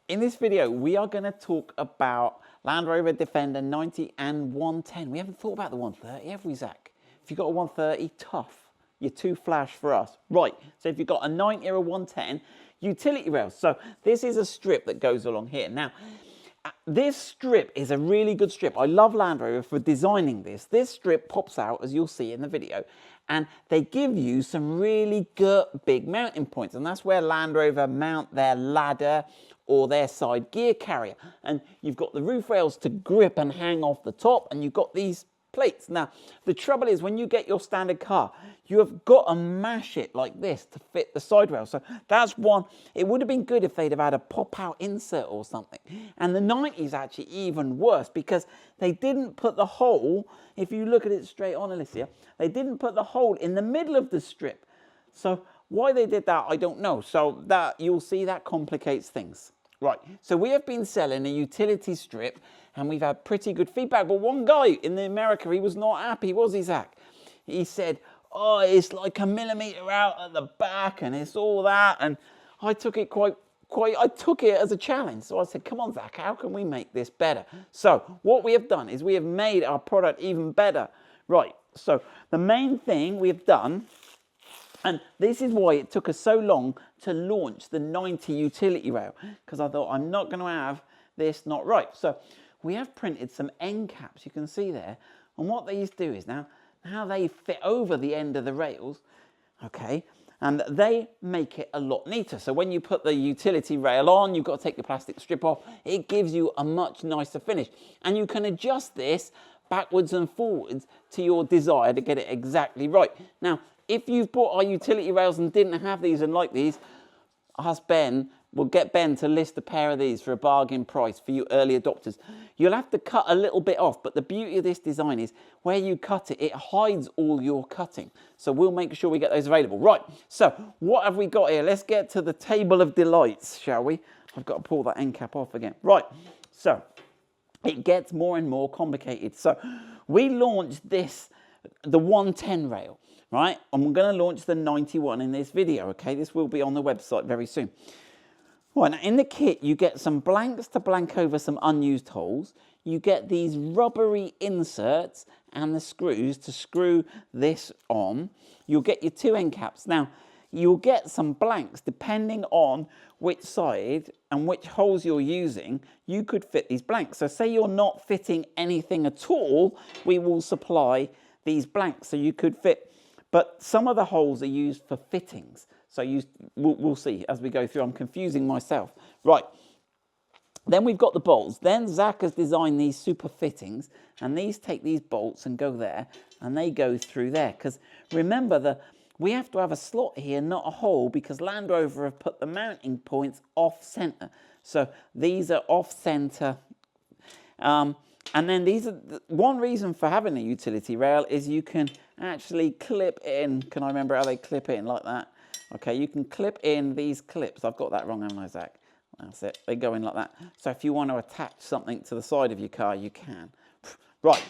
In this video, we are going to talk about Land Rover Defender 90 and 110. We haven't thought about the 130, have we, Zach? If you've got a 130, tough. You're too flash for us. Right, so if you've got a 90 or a 110, utility rails. So this is a strip that goes along here. Now, this strip is a really good strip. I love Land Rover for designing this. This strip pops out, as you'll see in the video, and they give you some really good big mounting points. And that's where Land Rover mount their ladder or their side gear carrier. And you've got the roof rails to grip and hang off the top, and you've got these plates. Now, the trouble is when you get your standard car, you have got to mash it like this to fit the side rail. So that's one. It would have been good if they'd have had a pop-out insert or something. And the 90 is actually even worse because they didn't put the hole, if you look at it straight on, Alicia, they didn't put the hole in the middle of the strip. So why they did that, I don't know. So that you'll see that complicates things. Right, so we have been selling a utility strip and we've had pretty good feedback. But one guy in America, he was not happy, was he, Zach? He said, oh, it's like a millimetre out at the back and it's all that. And I took it I took it as a challenge. So I said, come on, Zach, how can we make this better? So what we have done is we have made our product even better. Right, so the main thing we have done, and this is why it took us so long to launch the 90 utility rail, because I thought I'm not going to have this not right. So we have printed some end caps, you can see there. And what these do is now they fit over the end of the rails, okay, and they make it a lot neater. So when you put the utility rail on, you've got to take the plastic strip off. It gives you a much nicer finish. And you can adjust this backwards and forwards to your desire to get it exactly right. Now, if you've bought our utility rails and didn't have these and like these, ask Ben. We'll get Ben to list a pair of these for a bargain price for you early adopters. You'll have to cut a little bit off, but the beauty of this design is where you cut it, it hides all your cutting. So we'll make sure we get those available. Right, so what have we got here? Let's get to the table of delights, shall we? I've got to pull that end cap off again. Right, so it gets more and more complicated. So we launched this, the 110 rail. Right, and we're going to launch the 91 in this video, okay? This will be on the website very soon. Right, now in the kit, you get some blanks to blank over some unused holes. You get these rubbery inserts and the screws to screw this on. You'll get your two end caps. Now, you'll get some blanks depending on which side and which holes you're using. You could fit these blanks. So say you're not fitting anything at all, we will supply these blanks so you could fit. But some of the holes are used for fittings. So we'll see as we go through. I'm confusing myself. Right. Then we've got the bolts. Then Zach has designed these super fittings. And these take these bolts and go there. And they go through there. Because remember, we have to have a slot here, not a hole. Because Land Rover have put the mounting points off-centre. So these are off-centre. And then these are one reason for having a utility rail is you can actually clip in. Can I remember how they clip in like that? Okay, you can clip in these clips. I've got that wrong, haven't I, Zach? That's it. They go in like that. So if you want to attach something to the side of your car, you can. Right.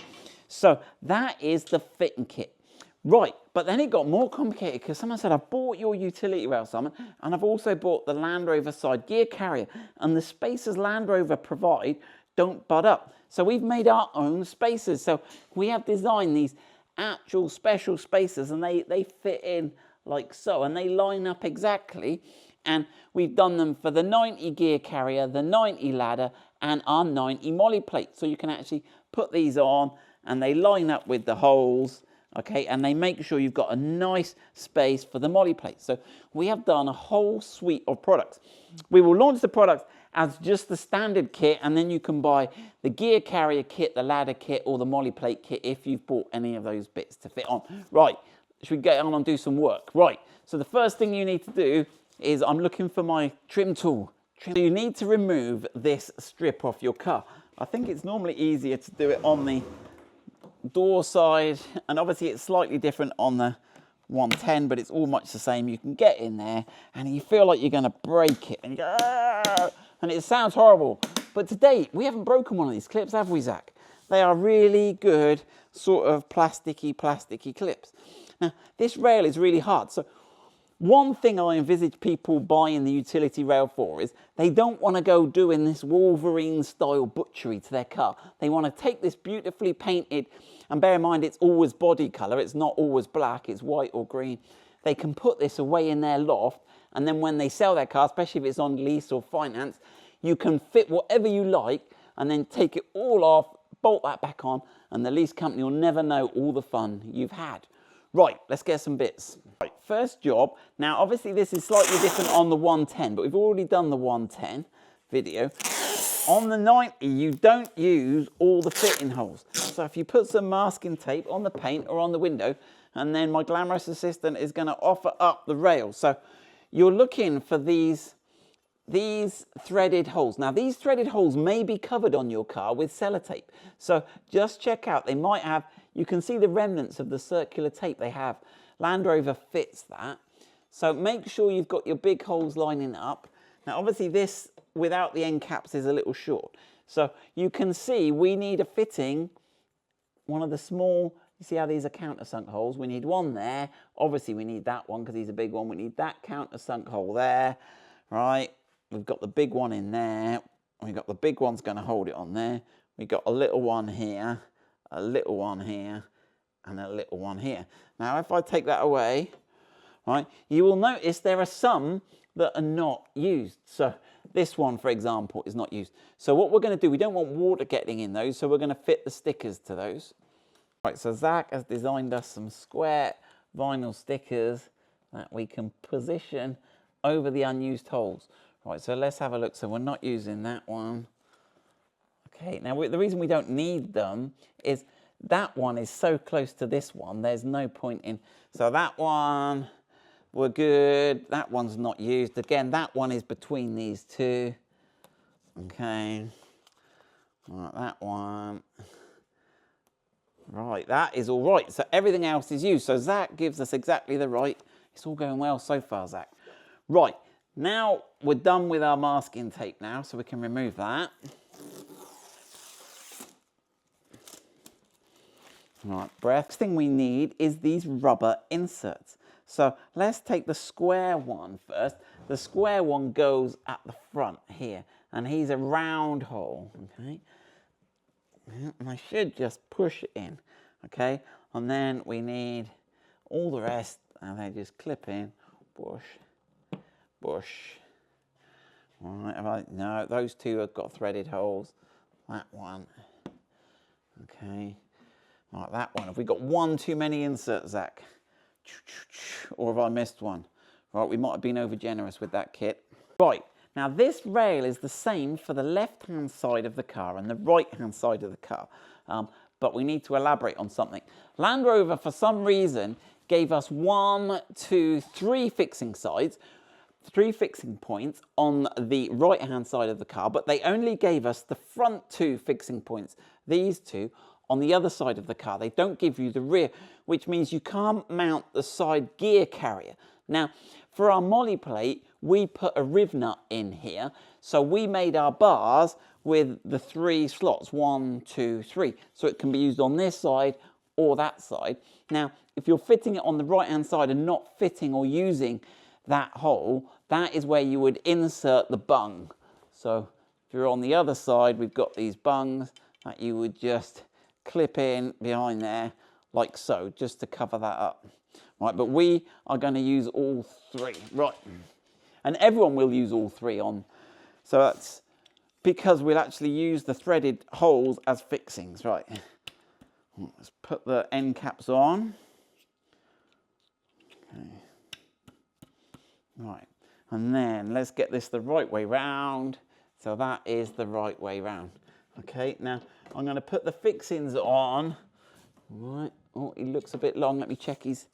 So that is the fitting kit. Right, but then it got more complicated because someone said, I bought your utility rail, Simon, and I've also bought the Land Rover side gear carrier, and the spaces Land Rover provide don't butt up. So we've made our own spacers. So we have designed these actual special spacers and they fit in like so and they line up exactly. And we've done them for the 90 gear carrier, the 90 ladder and our 90 molly plate. So you can actually put these on and they line up with the holes. Okay, and they make sure you've got a nice space for the molly plate. So we have done a whole suite of products. We will launch the products as just the standard kit, and then you can buy the gear carrier kit, the ladder kit, or the molly plate kit if you've bought any of those bits to fit on. Right, should we get on and do some work? Right, so the first thing you need to do is I'm looking for my trim tool. So you need to remove this strip off your car. I think it's normally easier to do it on the door side, and obviously it's slightly different on the 110, but it's all much the same. You can get in there and you feel like you're going to break it and you go, ah! And it sounds horrible, but to date we haven't broken one of these clips, have we, Zach? They are really good sort of plasticky clips. Now this rail is really hard, so one thing I envisage people buying the utility rail for is they don't want to go doing this Wolverine style butchery to their car. They want to take this beautifully painted, and bear in mind it's always body colour, it's not always black, it's white or green. They can put this away in their loft, and then when they sell their car, especially if it's on lease or finance, you can fit whatever you like and then take it all off, bolt that back on, and the lease company will never know all the fun you've had. Right, let's get some bits. Right, first job. Now, obviously, this is slightly different on the 110, but we've already done the 110 video. On the 90, you don't use all the fitting holes. So if you put some masking tape on the paint or on the window, and then my glamorous assistant is going to offer up the rail. So you're looking for these threaded holes. Now, these threaded holes may be covered on your car with sellotape. So just check out, they might have, you can see the remnants of the circular tape they have. Land Rover fits that. So make sure you've got your big holes lining up. Now, obviously this, without the end caps, is a little short. So you can see we need a fitting, one of the small, you see how these are countersunk holes? We need one there. Obviously we need that one because he's a big one. We need that countersunk hole there, right? We've got the big one in there. We've got the big one's going to hold it on there. We've got a little one here, a little one here, and a little one here. Now, if I take that away, right, you will notice there are some that are not used. So this one, for example, is not used. So what we're going to do, we don't want water getting in those, so we're going to fit the stickers to those. Right, so Zach has designed us some square vinyl stickers that we can position over the unused holes. Right, so let's have a look. So we're not using that one. Okay, now the reason we don't need them is that one is so close to this one, there's no point in. So that one, we're good. That one's not used. Again, that one is between these two. Okay, right, that one. Right, that is all right. So everything else is used. So Zach gives us exactly the right. It's all going well so far, Zach. Right. Now, we're done with our masking tape now, so we can remove that. Right, next thing we need is these rubber inserts. So let's take the square one first. The square one goes at the front here, and he's a round hole, okay? And I should just push it in, okay? And then we need all the rest, and they just clip in, push. Bush. All right, no, those two have got threaded holes. That one. Okay. Right, that one. Have we got one too many inserts, Zach? Or have I missed one? Right, we might have been over generous with that kit. Right, now this rail is the same for the left-hand side of the car and the right-hand side of the car. But we need to elaborate on something. Land Rover, for some reason, gave us 1, 2, 3 fixing sides. 3 fixing points on the right hand side of the car, but they only gave us the front 2 fixing points, these 2, on the other side of the car. They don't give you the rear, which means you can't mount the side gear carrier. Now, for our molly plate, we put a riv nut in here, so we made our bars with the 3 slots, 1, 2, 3, so it can be used on this side or that side. Now, if you're fitting it on the right hand side and not fitting or using that hole, that is where you would insert the bung. So if you're on the other side, we've got these bungs that you would just clip in behind there like so, just to cover that up. Right, but we are going to use all 3. Right, and everyone will use all 3 on. So that's because we'll actually use the threaded holes as fixings. Right, let's put the end caps on. Okay. Right, and then let's get this the right way round. So that is the right way round. Okay, now I'm going to put the fixings on. Right, oh, he looks a bit long. Let me check his.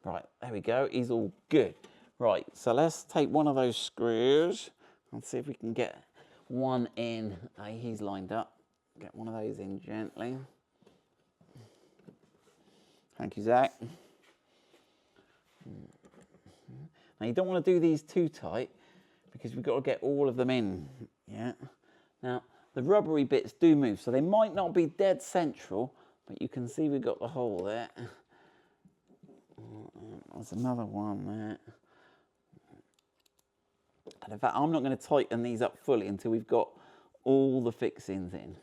Right, there we go. He's all good. Right, so let's take one of those screws and see if we can get one in. He's lined up. Get one of those in gently. Thank you, Zach. Now, you don't want to do these too tight because we've got to get all of them in. Yeah. Now, the rubbery bits do move, so they might not be dead central, but you can see we've got the hole there. There's another one there. And in fact, I'm not going to tighten these up fully until we've got all the fixings in.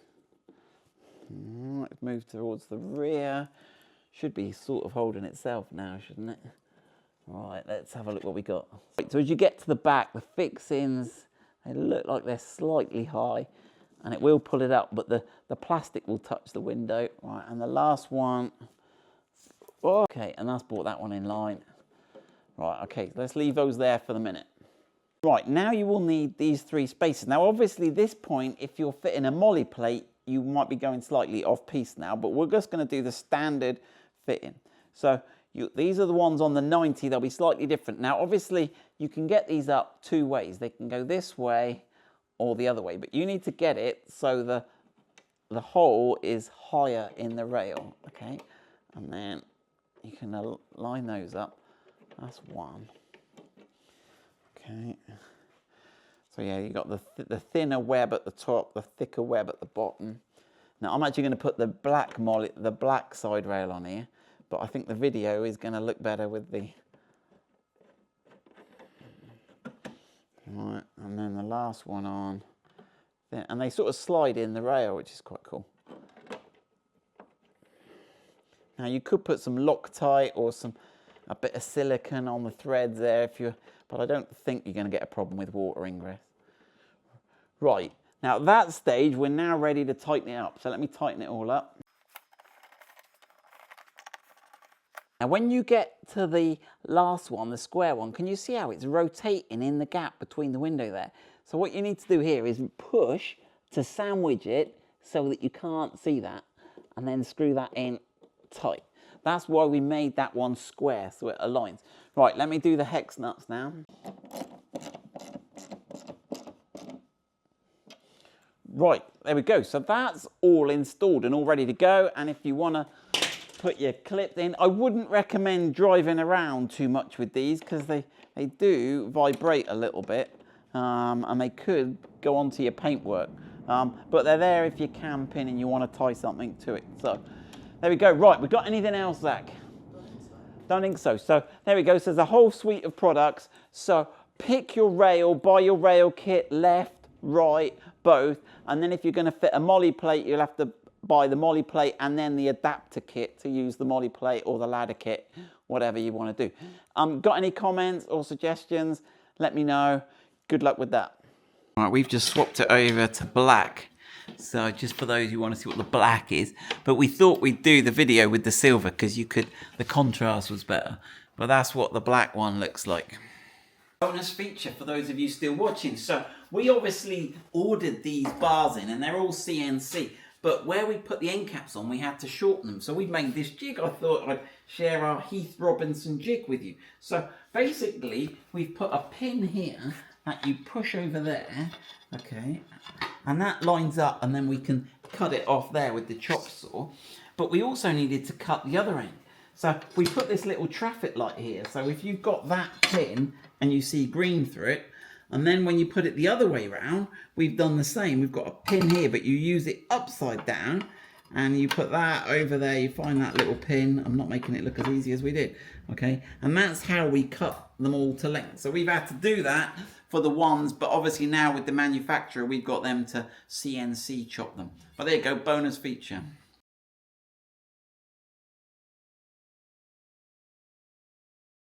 Let's move towards the rear. Should be sort of holding itself now, shouldn't it? Right, let's have a look what we got. Right, so as you get to the back, the fixings, they look like they're slightly high, and it will pull it up, but the plastic will touch the window. Right, and the last one, okay, and that's brought that one in line. Right, okay, let's leave those there for the minute. Right, now you will need these 3 spaces. Now, obviously, this point, if you're fitting a molly plate, you might be going slightly off piece now, but we're just going to do the standard fitting. So these are the ones on the 90, they'll be slightly different. Now, obviously, you can get these up 2 ways. They can go this way or the other way, but you need to get it so the hole is higher in the rail, okay? And then you can line those up. That's one. Okay. So yeah, you got the thinner web at the top, the thicker web at the bottom. Now I'm actually going to put the black side rail on here, but I think the video is going to look better with the. Right, and then the last one on, and they sort of slide in the rail, which is quite cool. Now you could put some Loctite or a bit of silicone on the threads there but I don't think you're going to get a problem with water ingress. Right, now at that stage, we're now ready to tighten it up. So let me tighten it all up. Now when you get to the last one, the square one, can you see how it's rotating in the gap between the window there? So what you need to do here is push to sandwich it so that you can't see that, and then screw that in tight. That's why we made that one square, so it aligns. Right, let me do the hex nuts now. Right, there we go. So that's all installed and all ready to go. And if you want to put your clip in, I wouldn't recommend driving around too much with these because they do vibrate a little bit, and they could go onto your paintwork. But they're there if you're camping and you want to tie something to it. So there we go. Right, we got anything else, Zach? Don't think so. So there we go. So there's a whole suite of products. So pick your rail, buy your rail kit, left, right, both. And then if you're going to fit a molly plate, you'll have to buy the molly plate and then the adapter kit to use the molly plate or the ladder kit, whatever you want to do. Got any comments or suggestions? Let me know. Good luck with that. All right, we've just swapped it over to black. So just for those who want to see what the black is, but we thought we'd do the video with the silver because the contrast was better. But that's what the black one looks like. Bonus feature for those of you still watching. So we obviously ordered these bars in and they're all CNC, but where we put the end caps on, we had to shorten them. So we made this jig. I thought I'd share our Heath Robinson jig with you. So basically we've put a pin here that you push over there, okay, and that lines up, and then we can cut it off there with the chop saw. But we also needed to cut the other end. So we put this little traffic light here. So if you've got that pin and you see green through it, and then when you put it the other way around, we've done the same. We've got a pin here, but you use it upside down, and you put that over there. You find that little pin. I'm not making it look as easy as we did, okay? And that's how we cut them all to length. So we've had to do that for the ones, but obviously now with the manufacturer, we've got them to CNC chop them. But there you go, bonus feature.